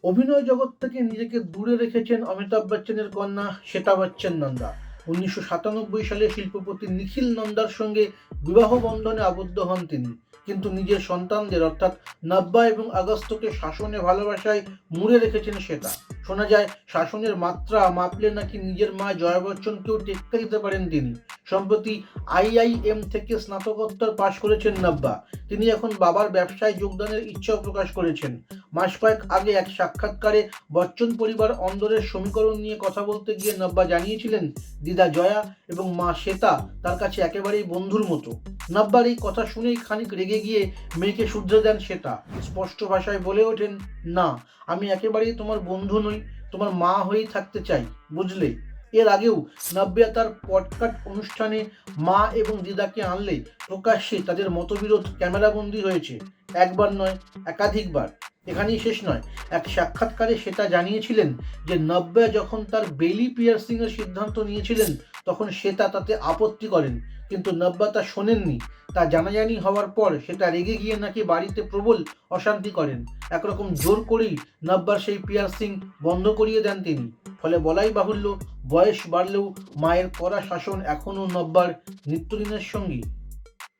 অভিনয় জগৎ থেকে নিজেকে দূরে রেখেছেন অমিতাভ বচ্চনের কন্যা শ্বেতা বচ্চন নন্দা। ১৯৯৭ সালে শিল্পপতি নিখিল নন্দার সঙ্গে বিবাহ বন্ধনে আবদ্ধ হন তিনি। কিন্তু নিজের সন্তানদের অর্থাৎ নব্যা এবং আগস্টকে শাসনে ভালোবাসায় মুড়ে রেখেছেন শ্বেতা। শোনা যায় শাসনের মাত্রা মাপলে নাকি নিজের মা জয়া বচ্চনকেও টেক্কা দিতে পারেন তিনি। সম্প্রতি আইআইএম থেকে স্নাতকোত্তর পাশ করেছেন নব্যা। তিনি এখন বাবার ব্যবসায় যোগদানের ইচ্ছাও প্রকাশ করেছেন। মাস কয়েক আগে এক সাক্ষাৎকারে বচ্চন পরিবার অন্দরের সমীকরণ নিয়ে কথা বলতে গিয়ে নব্যা জানিয়েছিলেন দিদা জয়া এবং মা শ্বেতা তার কাছে একেবারেই বন্ধুর মতো। নব্যার এই কথা শুনেই খানিক রেগে গিয়ে মেয়েকে শুধরে দেন শ্বেতা। স্পষ্ট ভাষায় বলে ওঠেন, না, আমি একেবারেই তোমার বন্ধু নই, তোমার মা হয়েই থাকতে চাই, বুঝলে। এর আগেও নব্যা তার পডকাস্ট অনুষ্ঠানে মা এবং দিদাকে আনলে প্রকাশ্যে তাদের মতবিরোধ ক্যামেরাবন্দি হয়েছে। একবার নয়, একাধিকবার। এখানেই শেষ নয়, এক সাক্ষাৎকারে সেটা জানিয়েছিলেন যে নব্যা যখন তার বেলি পিয়ার্সিং এর সিদ্ধান্ত নিয়েছিলেন তখন শ্বেতা তাতে আপত্তি করেন, কিন্তু নব্যা তা শোনেননি। তা জানাজানি হওয়ার পর সেটা রেগে গিয়ে নাকি বাড়িতে প্রবল অশান্তি করেন। একরকম জোর করেই নব্যার সেই পিয়ার্সিং বন্ধ করিয়ে দেন তিনি। ফলে বলাই বাহুল্য, বয়স বাড়লেও মায়ের কড়া শাসন এখনও নব্যার নিত্যদিনের সঙ্গী।